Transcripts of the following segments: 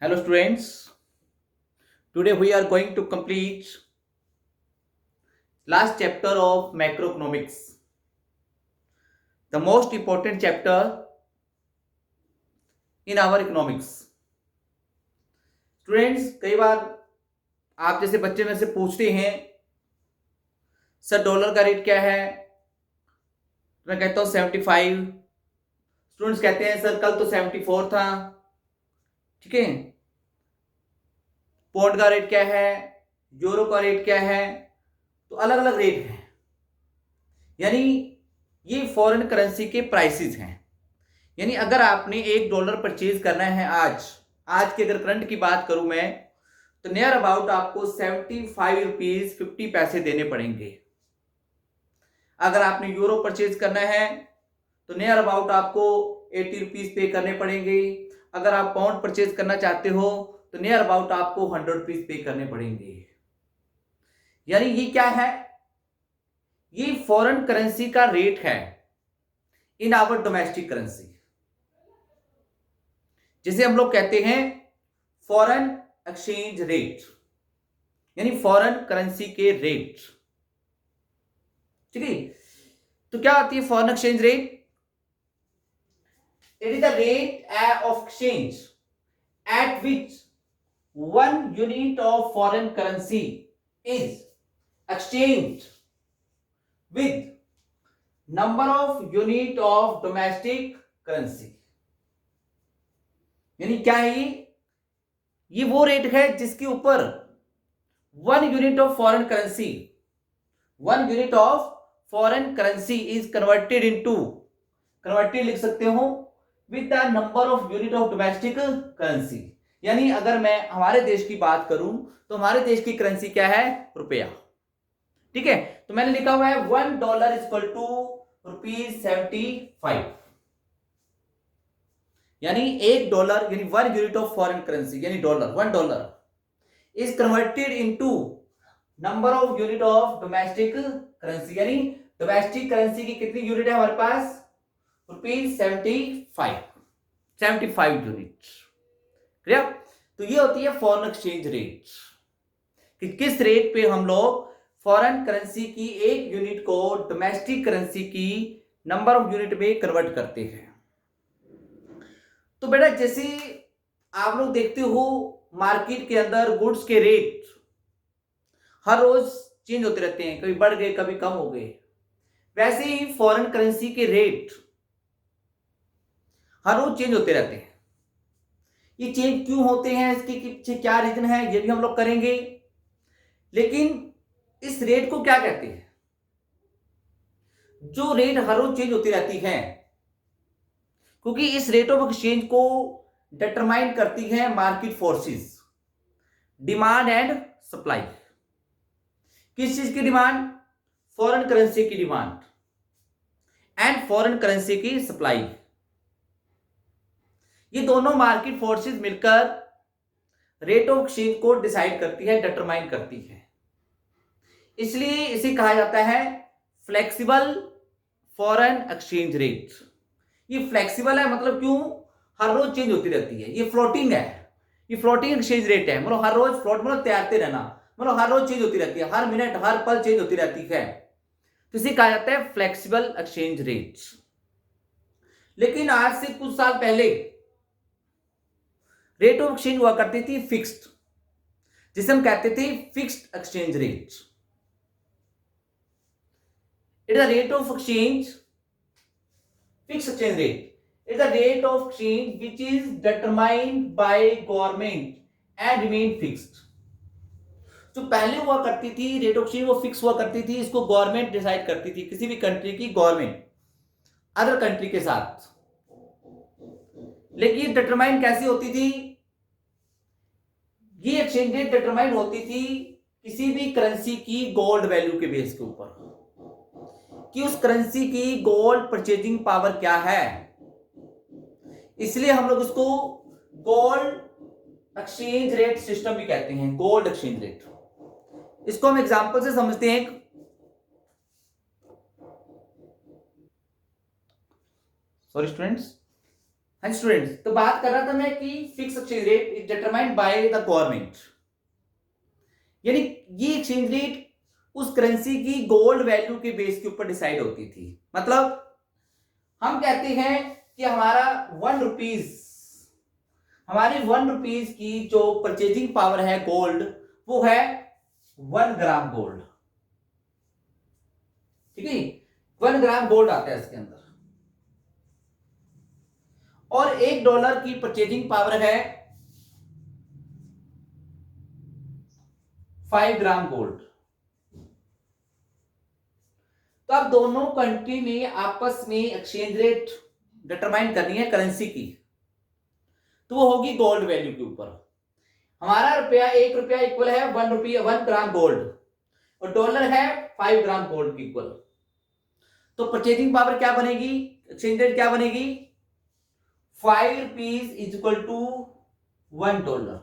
Hello students, today we are going to complete last chapter of macroeconomics, the most important chapter in our economics. Students, कई बार आप जैसे बच्चे में से पूछते हैं सर डॉलर का रेट क्या है, तो मैं कहता हूँ 75। स्टूडेंट्स कहते हैं सर कल तो 74 था, ठीक है। पौंड का रेट क्या है, यूरो का रेट क्या है, तो अलग अलग रेट हैं। यानी ये फॉरेन करेंसी के प्राइसेस हैं। यानी अगर आपने $1 परचेज करना है आज की अगर करंट की बात करूं मैं, तो नियर अबाउट आपको 75 रुपीज 50 पैसे देने पड़ेंगे। अगर आपने यूरो परचेज करना है तो नियर अबाउट आपको 80 रुपीज पे करने पड़ेंगे। अगर आप पाउंड परचेज करना चाहते हो तो नियर अबाउट आपको 100 रुपीज पे करने पड़ेंगे। यानी ये क्या है, ये फॉरेन करेंसी का रेट है इन आवर डोमेस्टिक करेंसी, जिसे हम लोग कहते हैं फॉरेन एक्सचेंज रेट, यानी फॉरेन करेंसी के रेट, ठीक है। तो क्या आती है foreign exchange rate? It is the rate of exchange eight which 1 unit of foreign currency is exchange with number of unit of domestic currency. यानी क्या है ये वो रेट है जिसके ऊपर 1 unit of foreign currency, 1 unit of foreign currency is converted into, converted लिख सकते हो with the number of unit of domestic currency. यानी अगर मैं हमारे देश की बात करूं तो हमारे देश की करेंसी क्या है? रुपया, ठीक है। तो मैंने लिखा हुआ है $1 इक्वल टू ₹75। यानी $1 यानी 1 यूनिट ऑफ फॉरेन करेंसी यानी $1 is converted into number of unit of domestic currency. यानी डोमेस्टिक करेंसी की कितनी यूनिट है हमारे पास? ₹75, 75 यूनिट। क्लियर? तो ये होती है फॉरेन एक्सचेंज रेट, कि किस रेट पे हम लोग फॉरेन करेंसी की 1 यूनिट को डोमेस्टिक करेंसी की नंबर ऑफ यूनिट में कन्वर्ट करते हैं। तो बेटा जैसे आप लोग देखते हो मार्केट के अंदर गुड्स के रेट हर रोज चेंज होते रहते हैं, कभी बढ़ गए कभी कम हो गए, वैसे ही फॉरेन करेंसी के रेट हर रोज चेंज होते रहते हैं। ये चेंज क्यों होते हैं, इसके पीछे क्या रीजन है, ये भी हम लोग करेंगे। लेकिन इस रेट को क्या कहते हैं? जो रेट हर रोज चेंज होती रहती है, क्योंकि इस रेट ऑफ एक्सचेंज को डिटरमाइन करती है market forces, demand and supply. किस चीज की डिमांड? फॉरेन करेंसी की डिमांड एंड फॉरेन करेंसी की सप्लाई। ये दोनों मार्केट फोर्सेस मिलकर रेट ऑफ एक्सचेंज को डिसाइड करती है, डिटरमाइन करती है। इसलिए इसे कहा जाता है फ्लेक्सिबल फॉरेन एक्सचेंज रेट। ये फ्लेक्सिबल है मतलब क्यों? हर रोज चेंज होती रहती है। ये फ्लोटिंग है, ये फ्लोटिंग एक्सचेंज रेट है, मतलब हर रोज फ्लोट मतलब तैरते रहना, मतलब हर रोज चेंज होती रहती है, हर मिनट हर पल चेंज होती रहती है। तो इसे कहा जाता है फ्लेक्सिबल एक्सचेंज रेट। लेकिन आज से कुछ साल पहले रेट ऑफ एक्सचेंज हुआ करती थी फिक्स्ड, जिसे हम कहते थे fixed exchange rate. It is the rate of exchange, fixed exchange rate is the rate of exchange which is determined by government and remain fixed। जो पहले हुआ करती थी रेट ऑफ एक्सचेंज वो फिक्स हुआ करती थी, इसको गवर्नमेंट डिसाइड करती थी, किसी भी कंट्री की गवर्नमेंट अदर कंट्री के साथ। लेकिन डिटरमाइन कैसी होती थी? ये एक्सचेंज रेट डिटरमाइन होती थी किसी भी करेंसी की गोल्ड वैल्यू के बेस के ऊपर, कि उस करेंसी की गोल्ड परचेजिंग पावर क्या है। इसलिए हम लोग उसको गोल्ड एक्सचेंज रेट सिस्टम भी कहते हैं, गोल्ड एक्सचेंज रेट। इसको हम एग्जांपल से समझते हैं। सॉरी स्टूडेंट्स, हाँ स्टूडेंट्स, तो बात कर रहा था मैं कि fix exchange rate is determined by the government, यानी ये एक्सचेंज रेट उस करेंसी की गोल्ड वैल्यू के बेस के ऊपर डिसाइड होती थी। मतलब हम कहते हैं कि हमारा 1 रुपीज, हमारी 1 रुपीज की जो परचेजिंग पावर है गोल्ड, वो है 1 ग्राम गोल्ड। ठीक है, 1 ग्राम गोल्ड आता है इसके अंदर, और $1 की परचेजिंग पावर है 5 ग्राम गोल्ड। तो अब दोनों कंट्री ने आपस में एक्सचेंज रेट डिटरमाइन करनी है करेंसी की, तो वो होगी गोल्ड वैल्यू के ऊपर। हमारा रुपया, 1 रुपया इक्वल है 1 ग्राम गोल्ड, और डॉलर है 5 ग्राम गोल्ड की इक्वल। तो परचेजिंग पावर क्या बनेगी, एक्सचेंज रेट क्या बनेगी, 5 रुपीज इज इक्वल टू $1,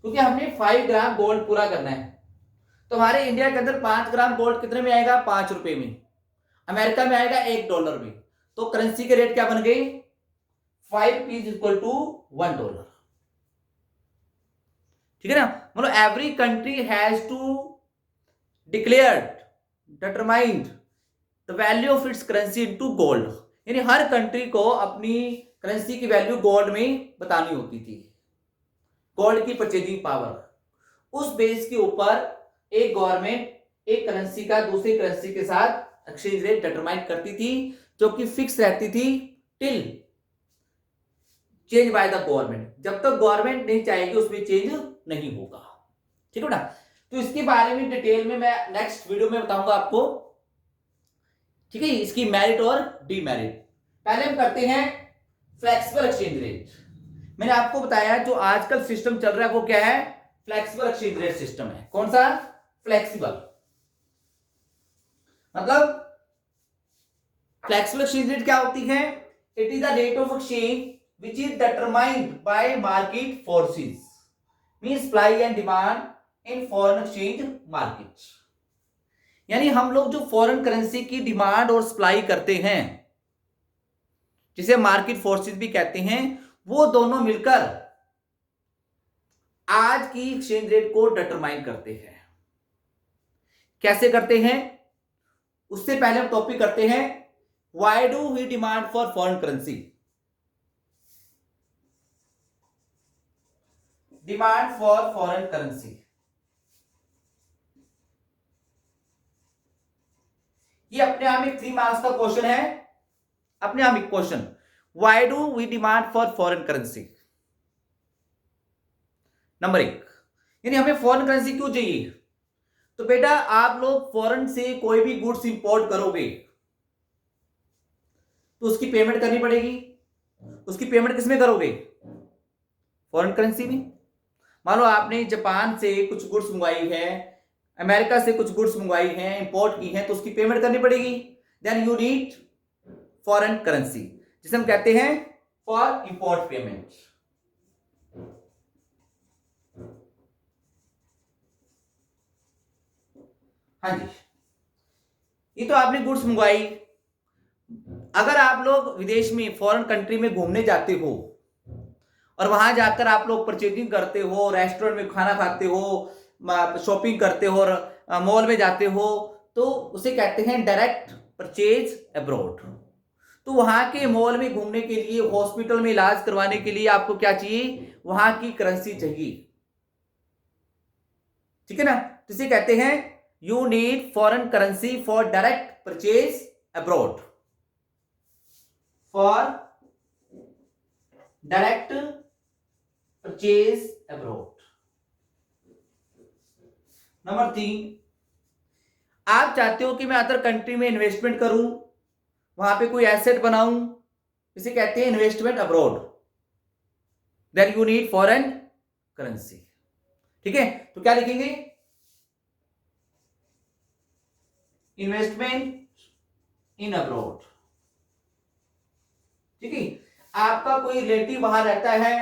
क्योंकि हमने 5 ग्राम गोल्ड पूरा करना है। तो हमारे इंडिया के अंदर 5 ग्राम गोल्ड कितने में आएगा, 5 रुपए में। अमेरिका में आएगा $1 में। तो करेंसी के रेट क्या बन गए, 5 रुपीज इक्वल टू $1। ठीक है ना, मतलब every country has to declared determined the value of its currency into gold, यानी हर कंट्री को अपनी करेंसी की वैल्यू गोल्ड में बतानी होती थी, गोल्ड की परचेजिंग पावर। उस बेस के ऊपर एक गवर्नमेंट एक करेंसी का दूसरी करेंसी के साथ एक्सचेंज रेट डिटरमाइन करती थी, जो कि फिक्स रहती थी till change by the government. जब तक गवर्नमेंट नहीं चाहेगी उसमें चेंज नहीं होगा। ठीक है ना, तो इसके बारे में डिटेल में मैं नेक्स्ट वीडियो में बताऊंगा आपको। ठीक है, इसकी मेरिट और डीमेरिट। पहले हम करते हैं फ्लेक्सिबल एक्सचेंज रेट। मैंने आपको बताया जो आजकल सिस्टम चल रहा है वो क्या है, फ्लेक्सिबल एक्सचेंज रेट सिस्टम है। कौन सा, फ्लेक्सिबल। मतलब फ्लेक्सिबल एक्सचेंज रेट क्या होती है, it is the rate of exchange which is determined by market forces, means supply and demand in foreign exchange markets। यानी हम लोग जो फॉरेन करेंसी की डिमांड और सप्लाई करते हैं, जिसे मार्केट फोर्सेस भी कहते हैं, वो दोनों मिलकर आज की एक्सचेंज रेट को डिटरमाइन करते हैं। कैसे करते हैं, उससे पहले हम टॉपिक करते हैं why do we demand for foreign currency. Demand for foreign currency, ये अपने आप में 3 मार्क्स का क्वेश्चन है, अपने आप एक question. Why do we demand for foreign currency. Number 1, यानी हमें फॉरेन करेंसी क्यों चाहिए। तो बेटा आप लोग फॉरेन से कोई भी गुड्स इंपोर्ट करोगे तो उसकी पेमेंट करनी पड़ेगी। उसकी पेमेंट किसमें करोगे, फॉरेन करेंसी में। मान लो आपने जापान से कुछ गुड्स मंगवाई है, अमेरिका से कुछ गुड्स मंगवाई हैं, इंपोर्ट की हैं, तो उसकी पेमेंट करनी पड़ेगी। Then you need foreign currency, जिसे हम कहते हैं फॉर इंपोर्ट पेमेंट। हाँ जी, ये तो आपने गुड्स मंगवाई। अगर आप लोग विदेश में फॉरेन कंट्री में घूमने जाते हो और वहां जाकर आप लोग परचेजिंग करते हो, रेस्टोरेंट में खाना खाते हो, शॉपिंग करते हो और मॉल में जाते हो, तो उसे कहते हैं डायरेक्ट परचेज अब्रॉड। तो वहां के मॉल में घूमने के लिए, हॉस्पिटल में इलाज करवाने के लिए आपको क्या चाहिए, वहां की करेंसी चाहिए। ठीक है ना, तो इसे कहते हैं you need foreign currency for direct purchase abroad, for direct purchase abroad. Number 3, आप चाहते हो कि मैं अदर कंट्री में इन्वेस्टमेंट करूं, वहां पे कोई एसेट बनाऊं, इसे कहते हैं investment abroad. Then you need foreign currency. ठीक है, तो क्या लिखेंगे, इन्वेस्टमेंट इन अब्रॉड। ठीक है, आपका कोई रिलेटिव बाहर रहता है,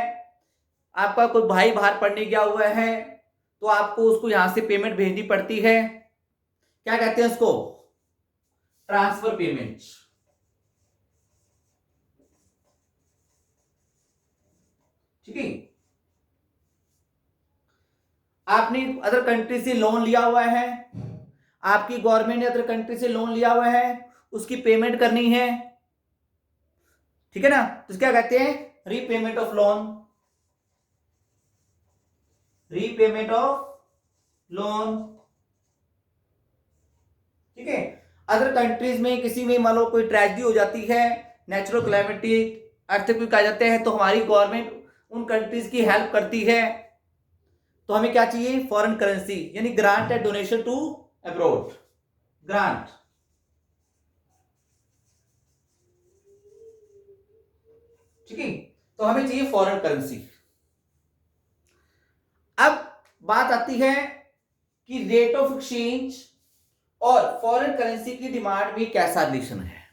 आपका कोई भाई बाहर पढ़ने गया हुआ है, तो आपको उसको यहां से पेमेंट भेजनी पड़ती है। क्या कहते हैं उसको, ट्रांसफर पेमेंट। ठीक है। आपने अदर कंट्री से लोन लिया हुआ है, आपकी गवर्नमेंट ने अदर कंट्री से लोन लिया हुआ है, उसकी पेमेंट करनी है, ठीक है ना, तो क्या कहते हैं, repayment of loan, repayment of loan, ठीक है। अदर कंट्रीज में किसी में मान लो कोई ट्रेजेडी हो जाती है, नेचुरल कैलेमिटी, अर्थक्वेक आ जाते हैं, तो हमारी गवर्नमेंट उन कंट्रीज की हेल्प करती है, तो हमें क्या चाहिए, फॉरेन करेंसी, यानी grant and donation to abroad, grant, ठीक है, तो हमें चाहिए फॉरेन करेंसी। अब बात आती है कि रेट ऑफ एक्सचेंज और फॉरेन करेंसी की डिमांड में कैसा रिलेशन है।